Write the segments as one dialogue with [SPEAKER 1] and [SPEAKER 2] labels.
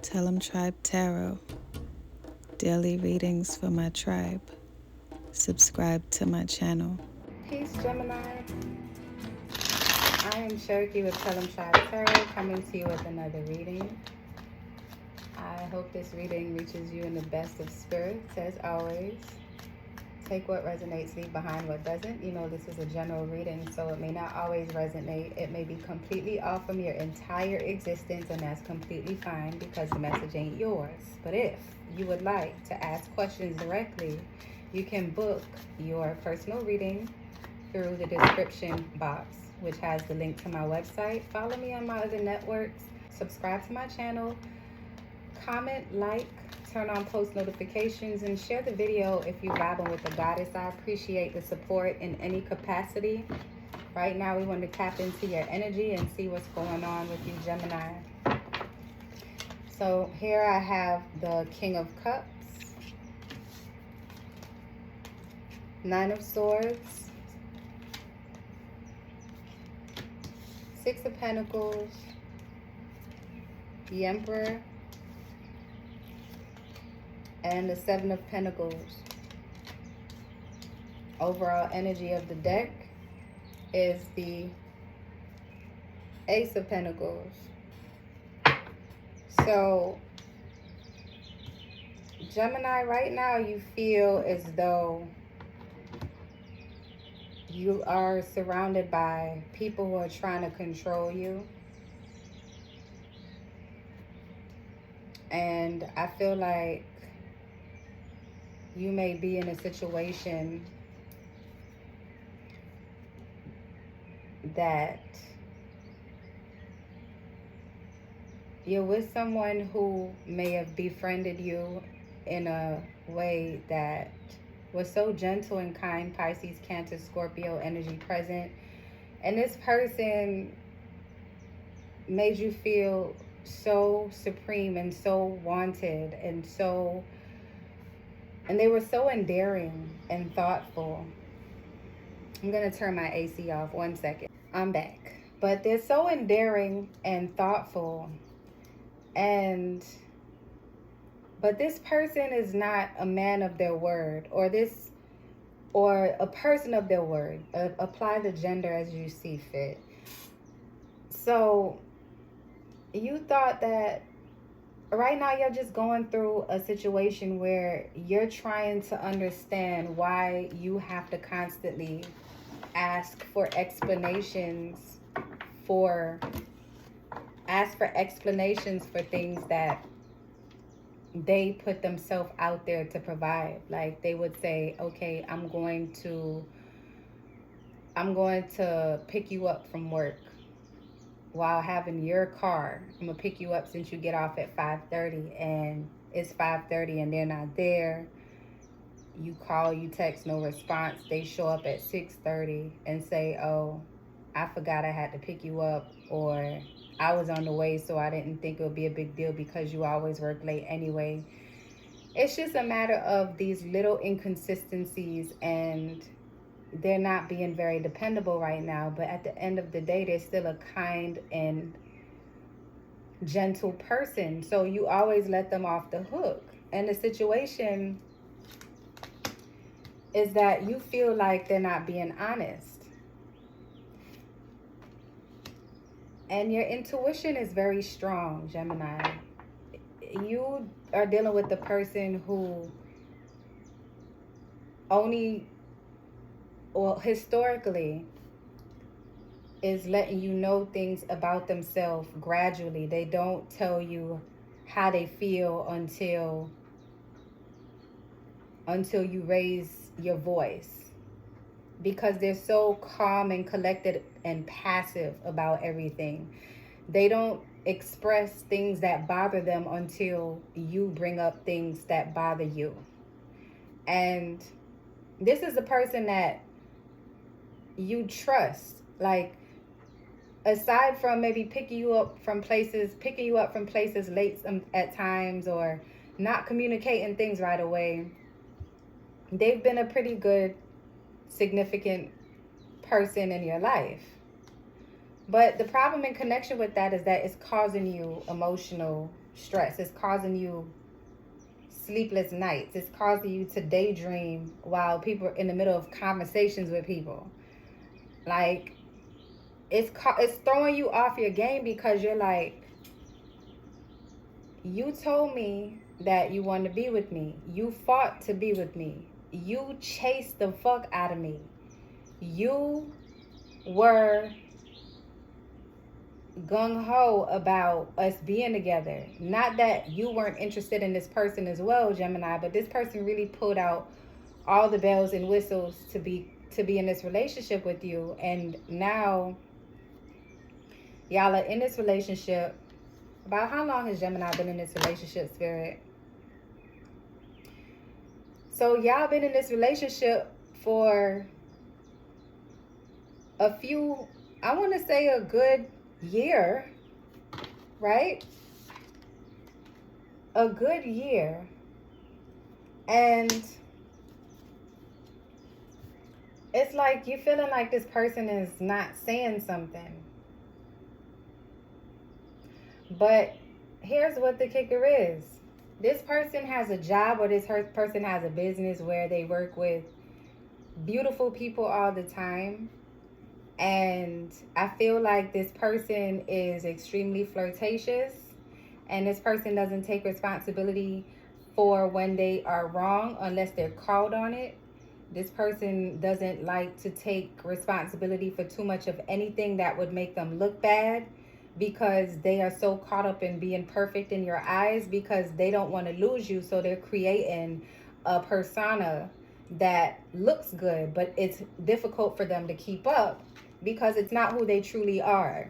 [SPEAKER 1] Tell 'em Tribe Tarot. Daily readings for my tribe. Subscribe to my channel.
[SPEAKER 2] Peace, Gemini. I am Cherokee with Tell 'em Tribe Tarot, coming to you with another reading. I hope this reading reaches you in the best of spirits, as always. Take what resonates, leave behind what doesn't. You know, this is a general reading, so it may not always resonate. It may be completely off from your entire existence, and that's completely fine because the message ain't yours. But if you would like to ask questions directly, you can book your personal reading through the description box, which has the link to my website. Follow me on my other networks. Subscribe to my channel. Comment, like, turn on post notifications, and share the video if you're vibing with the goddess. I appreciate the support in any capacity. Right now, we want to tap into your energy and see what's going on with you, Gemini. So here I have the King of Cups, Nine of Swords, Six of Pentacles, the Emperor, and the Seven of Pentacles. Overall energy of the deck is the Ace of Pentacles. So, Gemini, right now you feel as though you are surrounded by people who are trying to control you. And I feel like you may be in a situation that you're with someone who may have befriended you in a way that was so gentle and kind. Pisces, Cancer, Scorpio energy present. And this person made you feel so supreme and so wanted and they were so endearing and thoughtful. I'm going to turn my AC off 1 second. I'm back. But they're so endearing and thoughtful. But this person is not a man of their word, or a person of their word. Apply the gender as you see fit. So you thought that right now you're just going through a situation where you're trying to understand why you have to constantly ask for explanations for things that they put themselves out there to provide. Like they would say, okay, I'm going to pick you up from work while having your car. I'm gonna pick you up since you get off at 5:30, and it's 5:30 and they're not there. You call, you text, no response. They show up at 6:30 and say, oh, I forgot I had to pick you up, or I was on the way, so I didn't think it would be a big deal because you always work late anyway. It's just a matter of these little inconsistencies, and they're not being very dependable right now. But at the end of the day, they're still a kind and gentle person. So you always let them off the hook. And the situation is that you feel like they're not being honest. And your intuition is very strong, Gemini. You are dealing with the person who historically is letting you know things about themselves gradually. They don't tell you how they feel until you raise your voice, because they're so calm and collected and passive about everything. They don't express things that bother them until you bring up things that bother you. And this is a person that you trust. Like, aside from maybe picking you up from places late at times, or not communicating things right away, they've been a pretty good, significant person in your life. But the problem in connection with that is that it's causing you emotional stress. It's causing you sleepless nights. It's causing you to daydream while people are in the middle of conversations with people. Like, it's throwing you off your game because you're like, you told me that you wanted to be with me. You fought to be with me. You chased the fuck out of me. You were gung-ho about us being together. Not that you weren't interested in this person as well, Gemini, but this person really pulled out all the bells and whistles to be in this relationship with you. And now y'all are in this relationship. About how long has Gemini been in this relationship, Spirit? So y'all been in this relationship for a few, I want to say a good year, right? A good year. And it's like you feeling like this person is not saying something. But here's what the kicker is. This person has a job, or this person has a business where they work with beautiful people all the time. And I feel like this person is extremely flirtatious. And this person doesn't take responsibility for when they are wrong unless they're called on it. This person doesn't like to take responsibility for too much of anything that would make them look bad, because they are so caught up in being perfect in your eyes, because they don't want to lose you. So they're creating a persona that looks good, but it's difficult for them to keep up because it's not who they truly are.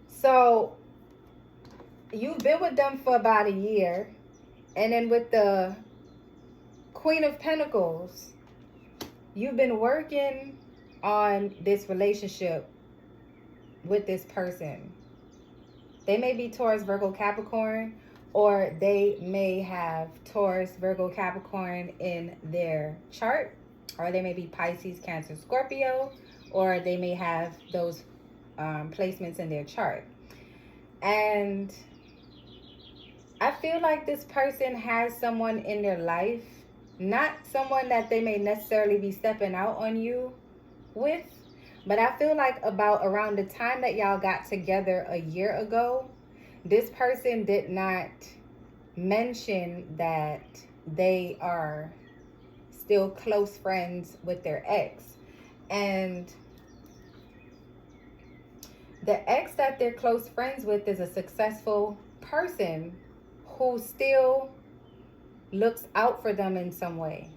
[SPEAKER 2] So you've been with them for about a year, and then with the Queen of Pentacles, you've been working on this relationship with this person. They may be Taurus, Virgo, Capricorn, or they may have Taurus, Virgo, Capricorn in their chart, or they may be Pisces, Cancer, Scorpio, or they may have those placements in their chart. And I feel like this person has someone in their life, not someone that they may necessarily be stepping out on you with, but I feel like about around the time that y'all got together a year ago, this person did not mention that they are still close friends with their ex. And the ex that they're close friends with is a successful person who still looks out for them in some way.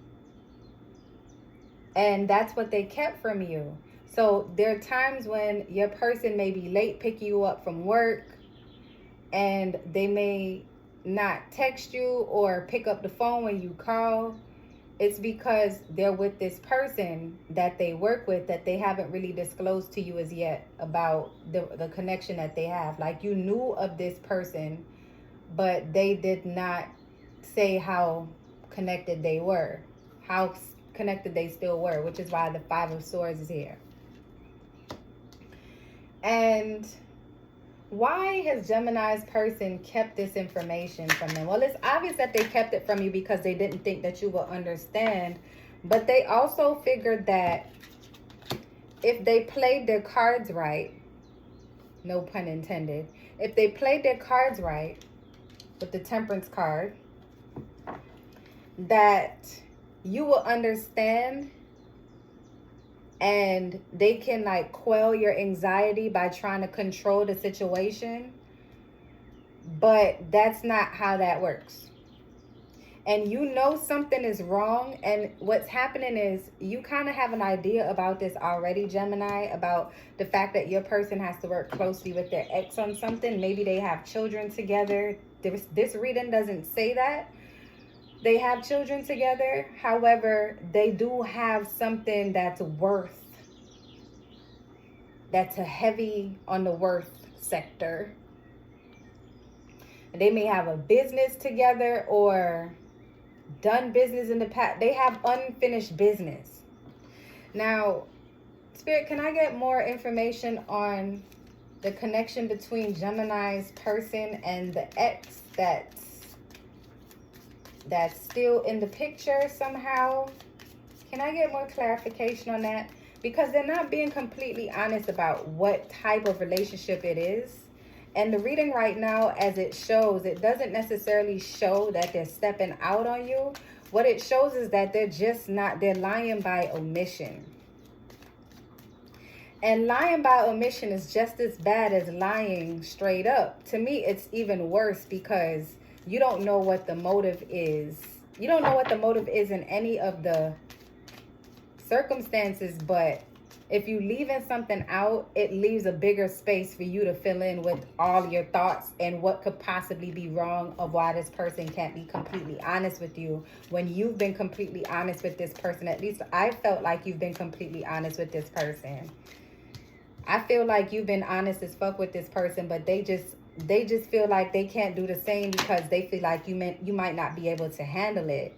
[SPEAKER 2] And that's what they kept from you. So there are times when your person may be late picking you up from work, and they may not text you or pick up the phone when you call. It's because they're with this person that they work with that they haven't really disclosed to you as yet about the connection that they have. Like, you knew of this person, but they did not say how connected they were, how connected they still were, which is why the Five of Swords is here. And why has Gemini's person kept this information from them? Well, it's obvious that they kept it from you because they didn't think that you would understand. But they also figured that if they played their cards right, no pun intended, if they played their cards right with the Temperance card, that you will understand, and they can like quell your anxiety by trying to control the situation. But that's not how that works. And you know something is wrong. And what's happening is you kind of have an idea about this already, Gemini, about the fact that your person has to work closely with their ex on something. Maybe they have children together. This reading doesn't say that they have children together. However, they do have something that's a heavy on the worth sector. They may have a business together or done business in the past. They have unfinished business. Now, Spirit, can I get more information on the connection between Gemini's person and the ex that's still in the picture somehow. Can I get more clarification on that? Because they're not being completely honest about what type of relationship it is. And the reading right now, as it shows, it doesn't necessarily show that they're stepping out on you. What it shows is that they're lying by omission. And lying by omission is just as bad as lying straight up. To me, it's even worse because you don't know what the motive is. You don't know what the motive is in any of the circumstances, but if you leaving something out, it leaves a bigger space for you to fill in with all your thoughts and what could possibly be wrong of why this person can't be completely honest with you when you've been completely honest with this person. At least I felt like you've been completely honest with this person. I feel like you've been honest as fuck with this person, but they just feel like they can't do the same because they feel like you might not be able to handle it.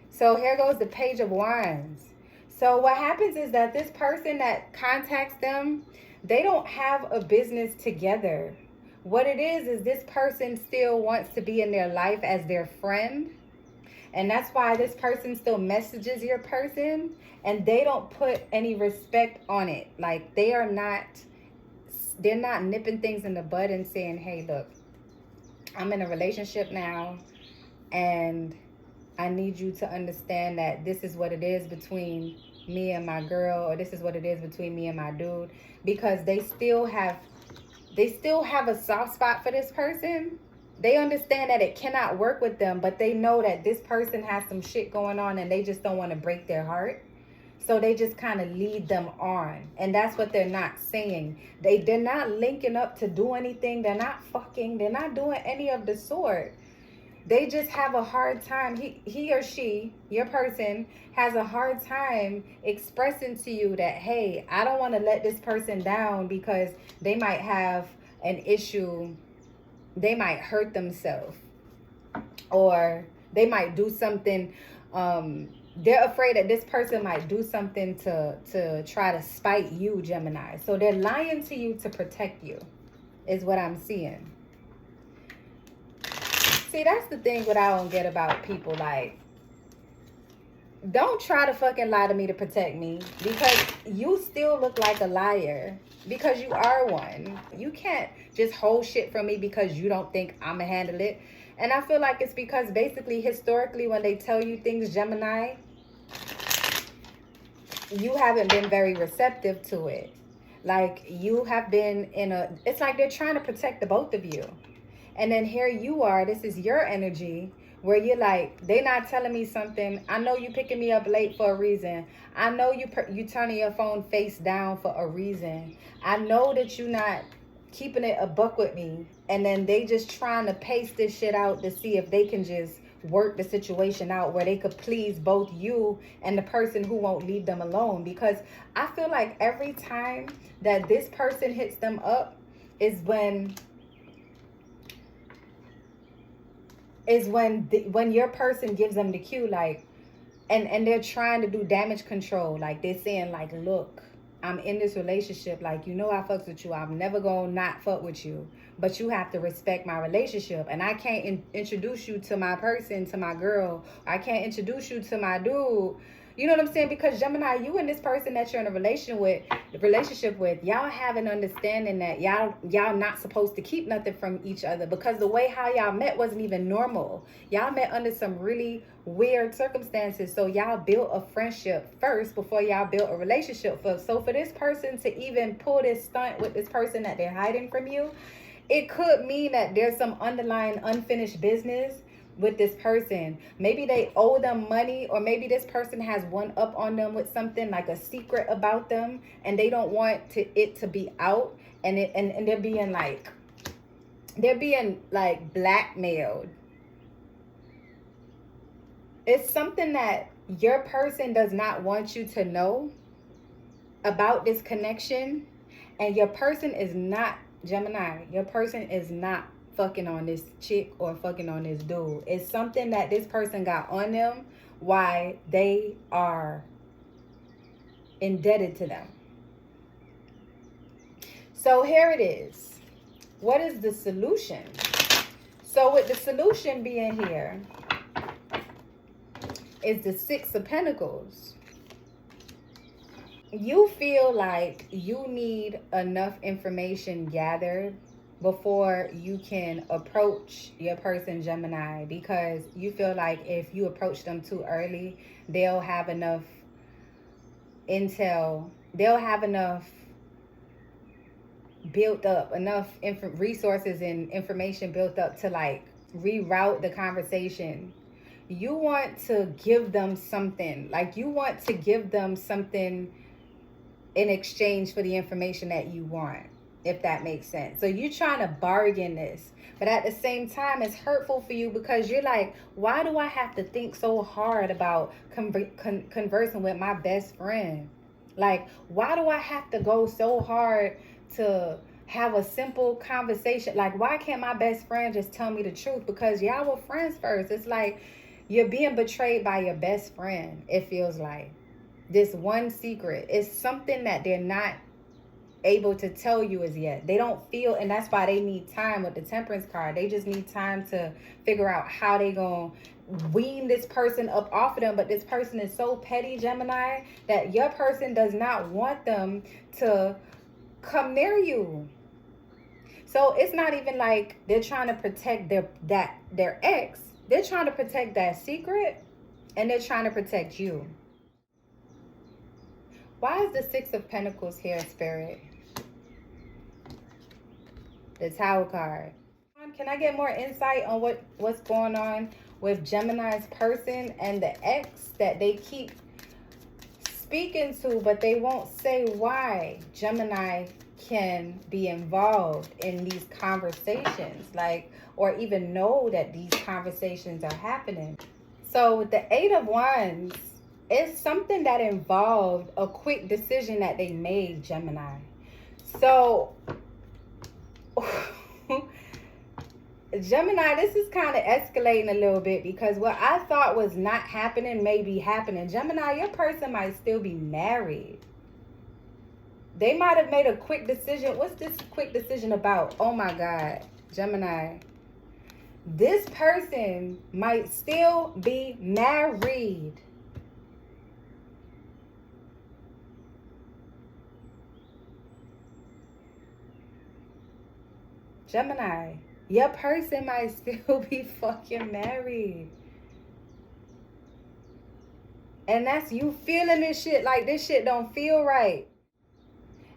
[SPEAKER 2] So here goes the Page of Wands. So what happens is that this person that contacts them, they don't have a business together. What it is this person still wants to be in their life as their friend. And that's why this person still messages your person, and they don't put any respect on it. Like they're not nipping things in the bud and saying, hey, look, I'm in a relationship now and I need you to understand that this is what it is between me and my girl, or this is what it is between me and my dude, because they still have a soft spot for this person. They understand that it cannot work with them, but they know that this person has some shit going on and they just don't want to break their heart. So they just kind of lead them on. And that's what they're not saying. They're not linking up to do anything. They're not fucking. They're not doing any of the sort. They just have a hard time. He or she, your person, has a hard time expressing to you that, hey, I don't want to let this person down because they might have an issue. They might hurt themselves, or they might do something. They're afraid that this person might do something to try to spite you, Gemini. So they're lying to you to protect you, is what I'm seeing. See, that's the thing what I don't get about people. Like, don't try to fucking lie to me to protect me, because you still look like a liar, because you are one. You can't just hold shit from me because you don't think I'm gonna handle it. And I feel like it's because basically historically when they tell you things, Gemini, you haven't been very receptive to it. Like you have been it's like they're trying to protect the both of you. And then here you are, this is your energy, where you're like, they not telling me something. I know you picking me up late for a reason. I know you turning your phone face down for a reason. I know that you not keeping it a buck with me. And then they just trying to pace this shit out to see if they can just work the situation out where they could please both you and the person who won't leave them alone. Because I feel like every time that this person hits them up is when when your person gives them the cue, like, and they're trying to do damage control. Like they're saying, like, look, I'm in this relationship, like, you know I fucks with you, I'm never gonna not fuck with you, but you have to respect my relationship, and I can't introduce you to my person, to my girl, I can't introduce you to my dude. You know what I'm saying? Because Gemini, you and this person that you're in a relationship with, y'all have an understanding that y'all not supposed to keep nothing from each other, because the way how y'all met wasn't even normal. Y'all met under some really weird circumstances. So y'all built a friendship first before y'all built a relationship. So for this person to even pull this stunt with this person that they're hiding from you, it could mean that there's some underlying unfinished business with this person. Maybe they owe them money, or maybe this person has one up on them with something, like a secret about them, and they don't want it to be out, and they're being like blackmailed. It's something that your person does not want you to know about this connection, and your person is not, Gemini, your person is not fucking on this chick or fucking on this dude. It's something that this person got on them, why they are indebted to them. So here it is. What is the solution? So with the solution being here is the Six of Pentacles. You feel like you need enough information gathered before you can approach your person, Gemini, because you feel like if you approach them too early, they'll have enough intel, they'll have enough built up, enough resources and information built up to like reroute the conversation. You want to give them something, like you want to give them something in exchange for the information that you want, if that makes sense. So you're trying to bargain this, but at the same time it's hurtful for you because you're like, why do I have to think so hard about conversing with my best friend? Like, why do I have to go so hard to have a simple conversation? Like, why can't my best friend just tell me the truth? Because y'all were friends first. It's like you're being betrayed by your best friend, it feels like. This one secret is something that they're not able to tell you as yet. They don't feel, and that's why they need time with the Temperance card. They just need time to figure out how they gonna wean this person up off of them. But this person is so petty, Gemini, that your person does not want them to come near you. So it's not even like they're trying to protect their ex. They're trying to protect that secret, and they're trying to protect you. Why is the Six of Pentacles here, Spirit? The Tower card. Can I get more insight on what's going on with Gemini's person and the ex that they keep speaking to, but they won't say why Gemini can be involved in these conversations, like, or even know that these conversations are happening? So with the Eight of Wands, it's something that involved a quick decision that they made, Gemini. So, Gemini, this is kind of escalating a little bit because what I thought was not happening may be happening. Gemini, your person might still be married. They might have made a quick decision. What's this quick decision about? Oh my God, Gemini. This person might still be married. Gemini, your person might still be fucking married. And that's you feeling this shit like this shit don't feel right.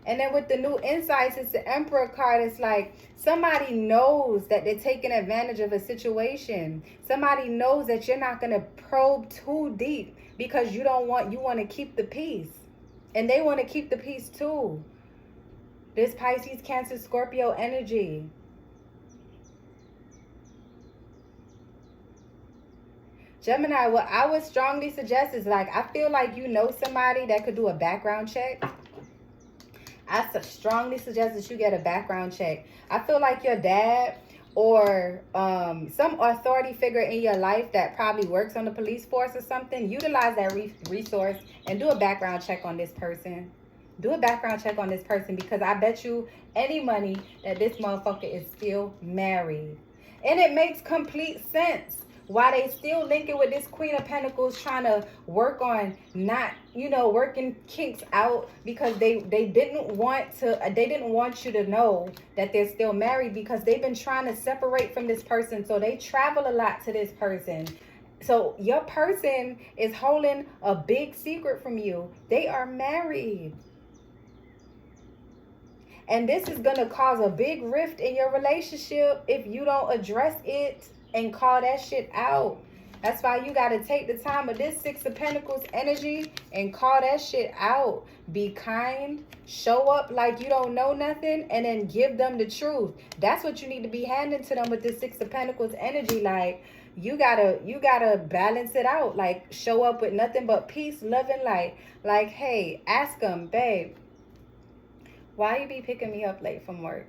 [SPEAKER 2] And then with the new insights, it's the Emperor card. It's like somebody knows that they're taking advantage of a situation. Somebody knows that you're not going to probe too deep because you want to keep the peace. And they want to keep the peace too. This Pisces, Cancer, Scorpio energy. Gemini, what I would strongly suggest is like, I feel like you know somebody that could do a background check. I strongly suggest that you get a background check. I feel like your dad or some authority figure in your life that probably works on the police force or something, utilize that resource and do a background check on this person. Do a background check on this person because I bet you any money that this motherfucker is still married. And it makes complete sense why they still link it with this Queen of Pentacles, trying to work on not, working kinks out because they didn't want you to know that they're still married because they've been trying to separate from this person. So they travel a lot to this person. So your person is holding a big secret from you. They are married. And this is going to cause a big rift in your relationship if you don't address it and call that shit out. That's why you got to take the time of this Six of Pentacles energy and call that shit out. Be kind. Show up like you don't know nothing and then give them the truth. That's what you need to be handing to them with this Six of Pentacles energy. Like, you gotta balance it out. Like, show up with nothing but peace, love, and light. Like, hey, ask them, babe, why you be picking me up late from work?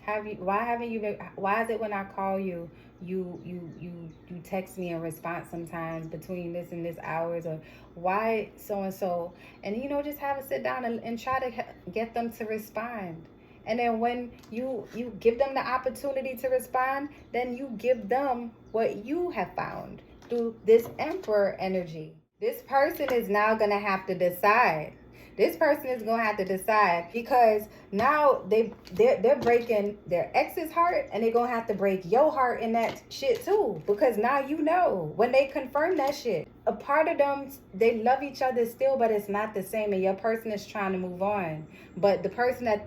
[SPEAKER 2] Why is it when I call you, you text me a response sometimes between this and this hours, or why so and so? And just have a sit down and try to get them to respond. And then when you give them the opportunity to respond, then you give them what you have found through this Emperor energy. This person is now going to have to decide. This person is going to have to decide, because now they're breaking their ex's heart, and they're going to have to break your heart in that shit too, because now you know when they confirm that shit. A part of them, they love each other still, but it's not the same, and your person is trying to move on. But the person that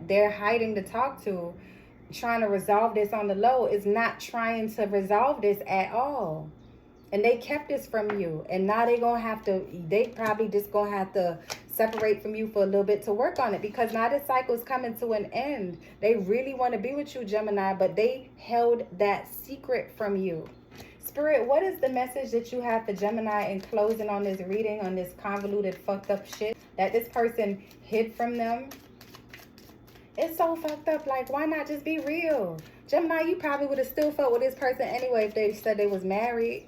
[SPEAKER 2] they're hiding to talk to, trying to resolve this on the low, is not trying to resolve this at all. And they kept this from you, and now they probably just gonna have to separate from you for a little bit to work on it, because now this cycle is coming to an end. They really want to be with you, Gemini, but they held that secret from you. Spirit, what is the message that you have for Gemini in closing on this reading, on this convoluted, fucked up shit that this person hid from them? It's so fucked up. Like, why not just be real? Gemini, you probably would have still fucked with this person anyway if they said they was married.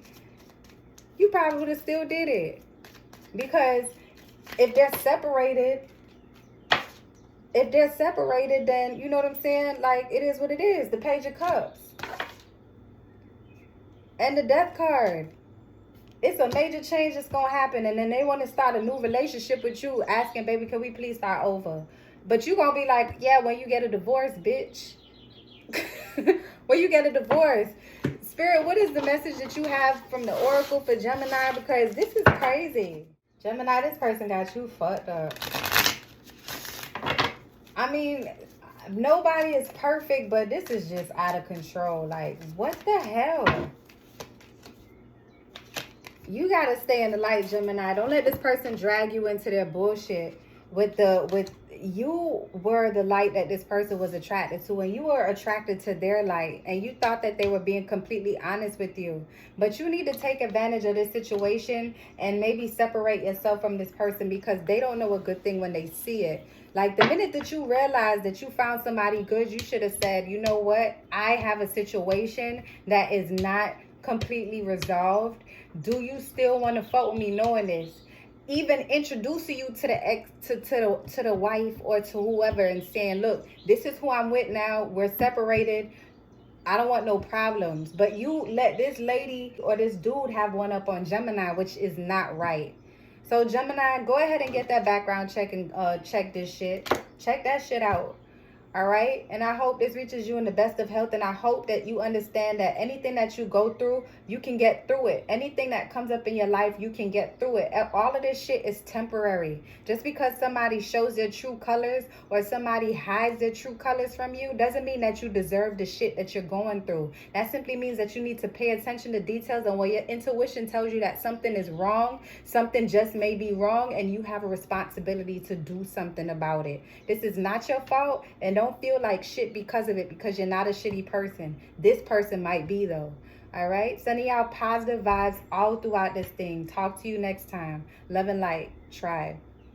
[SPEAKER 2] You probably would have still did it. Because if they're separated, then you know what I'm saying? Like, it is what it is. The Page of Cups. And the Death card. It's a major change that's going to happen. And then they want to start a new relationship with you, asking, baby, can we please start over? But you going to be like, yeah, when you get a divorce, bitch. When you get a divorce. Spirit, what is the message that you have from the Oracle for Gemini? Because this is crazy. Gemini, this person got you fucked up. I mean, nobody is perfect, but this is just out of control. Like, what the hell? You got to stay in the light, Gemini. Don't let this person drag you into their bullshit. You were the light that this person was attracted to, and you were attracted to their light, and you thought that they were being completely honest with you. But you need to take advantage of this situation and maybe separate yourself from this person, because they don't know a good thing when they see it. Like, the minute that you realize that you found somebody good, you should have said, you know what? I have a situation that is not completely resolved. Do you still want to fuck with me knowing this? Even introducing you to the ex, to the wife or to whoever, and saying, look, this is who I'm with now. We're separated. I don't want no problems. But you let this lady or this dude have one up on Gemini, which is not right. So Gemini, go ahead and get that background check and check this shit. Check that shit out. All right. And I hope this reaches you in the best of health. And I hope that you understand that anything that you go through, you can get through it. Anything that comes up in your life, you can get through it. All of this shit is temporary. Just because somebody shows their true colors or somebody hides their true colors from you doesn't mean that you deserve the shit that you're going through. That simply means that you need to pay attention to details, and when your intuition tells you that something is wrong, something just may be wrong, and you have a responsibility to do something about it. This is not your fault, and don't feel like shit because of it, because you're not a shitty person. This person might be, though. All right? Sending y'all positive vibes all throughout this thing. Talk to you next time. Love and light. Tribe.